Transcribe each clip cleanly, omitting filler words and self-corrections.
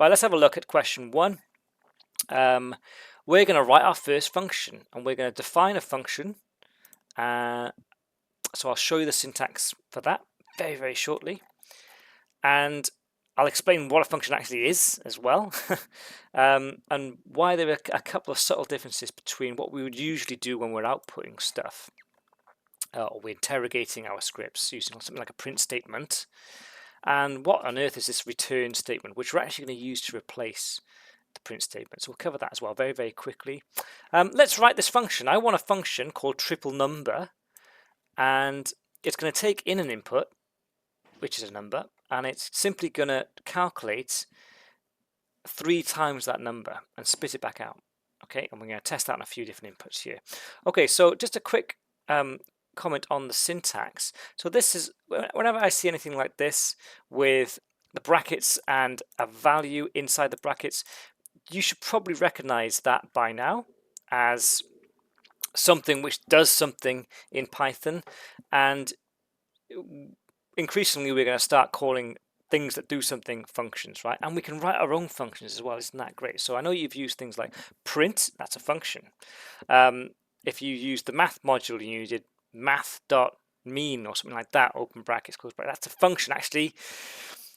Right, let's have a look at question 1. We're going to write our first function, and we're going to define a function. So I'll show you the syntax for that very, very shortly. And I'll explain what a function actually is as well, and why there are a couple of subtle differences between what we would usually do when we're outputting stuff, or we're interrogating our scripts using something like a print statement, and what on earth is this return statement, which we're actually going to use to replace the print statement. So we'll cover that as well very, very quickly. Let's write this function. I want a function called triple number, and it's going to take in an input, which is a number, and it's simply going to calculate 3 times that number and spit it back out. Okay, and we're going to test that on a few different inputs here. Okay, so just a quick comment on the syntax. So this is, whenever I see anything like this with the brackets and a value inside the brackets, you should probably recognize that by now as something which does something in Python, and increasingly we're going to start calling things that do something functions, right? And we can write our own functions as well. Isn't that great? So I know you've used things like print, that's a function. If you use the math module and you did math.mean or something like that, open brackets, close brackets, that's a function. Actually,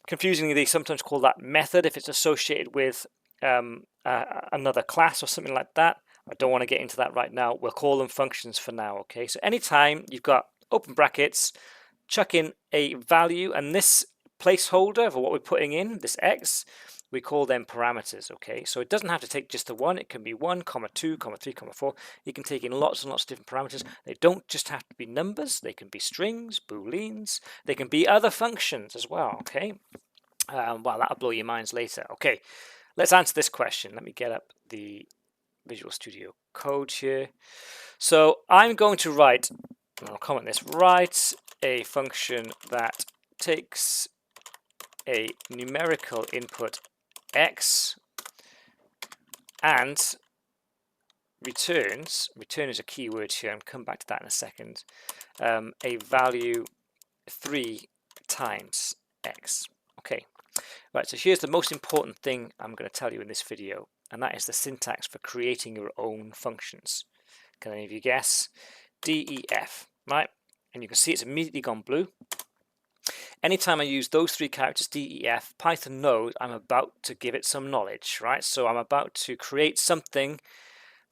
confusingly, they sometimes call that method if it's associated with another class or something like that. I don't want to get into that right now. We'll call them functions for now, okay? So anytime you've got open brackets, chuck in a value, and this placeholder for what we're putting in, this x, we call them parameters, okay? So it doesn't have to take just the one. It can be 1, 2, 3, 4. You can take in lots and lots of different parameters. They don't just have to be numbers. They can be strings, booleans. They can be other functions as well, okay? Well, that'll blow your minds later. Okay, let's answer this question. Let me get up the Visual Studio Code here. So I'm going to write, and I'll comment this, write a function that takes a numerical input x and returns, return is a keyword here, I'll come back to that in a second, a value 3 times x. Okay, right, so here's the most important thing I'm going to tell you in this video, and that is the syntax for creating your own functions. Can any of you guess? DEF, right? And you can see it's immediately gone blue. Anytime I use those 3 characters, DEF, Python knows I'm about to give it some knowledge, right? So I'm about to create something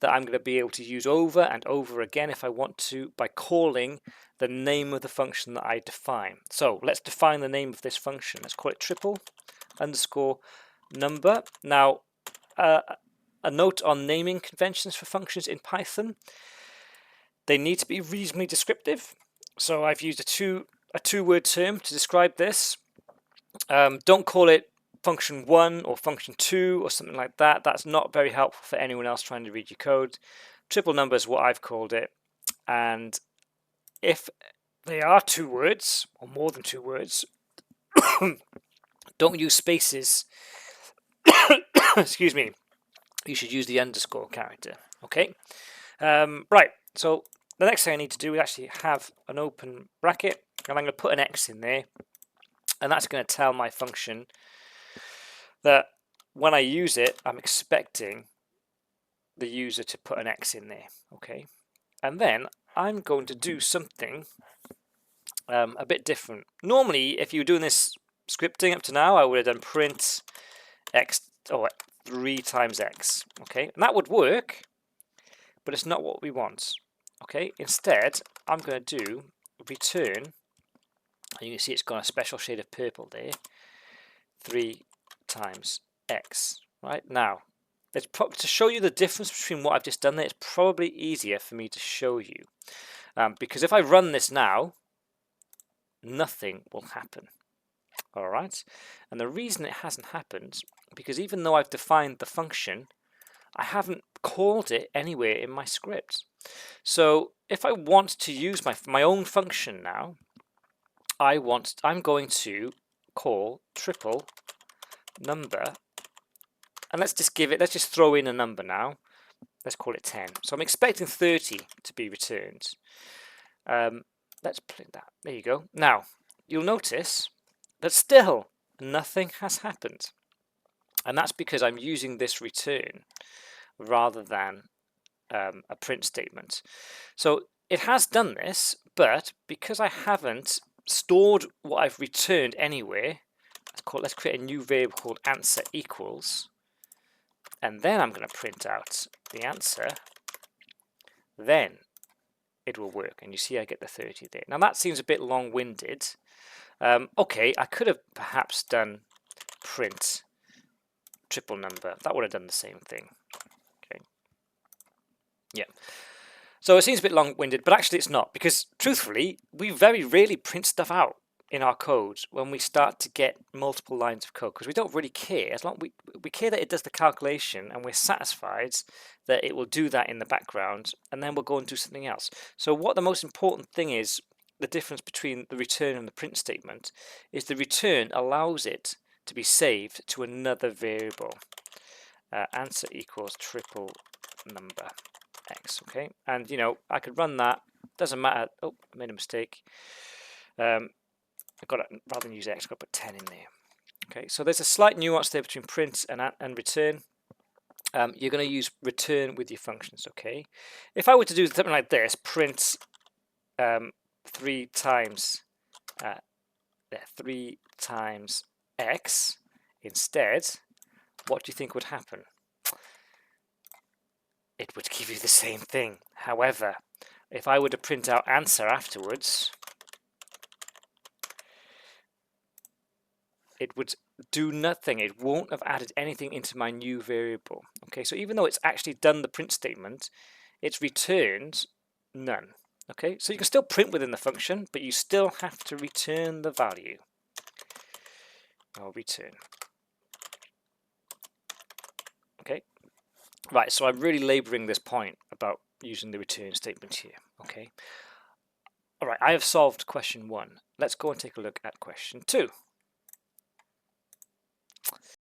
that I'm going to be able to use over and over again if I want to, by calling the name of the function that I define. So let's define the name of this function. Let's call it triple underscore number. Now, a note on naming conventions for functions in Python. They need to be reasonably descriptive. So I've used a two-word term to describe this. Don't call it function 1 or function 2 or something like that. That's not very helpful for anyone else trying to read your code. Triple number is what I've called it. And if they are 2 words or more than 2 words, don't use spaces. Excuse me. You should use the underscore character. Okay. Right. So the next thing I need to do is actually have an open bracket, and I'm going to put an x in there, and that's going to tell my function that when I use it, I'm expecting the user to put an x in there. Okay, and then I'm going to do something a bit different. Normally, if you were doing this scripting up to now, I would have done print x, or 3 times x. Okay, and that would work, but it's not what we want. Okay, instead, I'm going to do return, and you can see it's got a special shade of purple there, 3 times x. Right, now, it's to show you the difference between what I've just done there, it's probably easier for me to show you. Because if I run this now, nothing will happen. All right, and the reason it hasn't happened, because even though I've defined the function, I haven't called it anywhere in my script. So if I want to use my own function now, I'm going to call triple number, and let's just throw in a number now. Let's call it 10. So I'm expecting 30 to be returned. Let's print that. There you go. Now, you'll notice that still nothing has happened. And that's because I'm using this return rather than a print statement. So it has done this, but because I haven't stored what I've returned anywhere, let's create a new variable called answer equals, and then I'm going to print out the answer, then it will work. And you see I get the 30 there. Now that seems a bit long-winded. Okay, I could have perhaps done print triple number. That would have done the same thing. Okay. Yeah. So it seems a bit long-winded, but actually it's not, because truthfully, we very rarely print stuff out in our code when we start to get multiple lines of code, because we don't really care. As long we care that it does the calculation and we're satisfied that it will do that in the background, and then we'll go and do something else. So what the most important thing is, the difference between the return and the print statement, is the return allows it to be saved to another variable. Answer equals triple number x. Okay, and you know I could run that. Doesn't matter. Oh, I made a mistake. I've got to, rather than use x, I've got to put 10 in there. Okay, so there's a slight nuance there between print and return. You're going to use return with your functions. Okay, if I were to do something like this, print 3 times x instead, what do you think would happen? It would give you the same thing. However, if I were to print out answer afterwards, it would do nothing. It won't have added anything into my new variable. Okay, so even though it's actually done the print statement, it's returned none. Okay, so you can still print within the function, but you still have to return the value. Or return. Okay, right, so I'm really laboring this point about using the return statement here. Okay, all right, I have solved question 1. Let's go and take a look at question 2.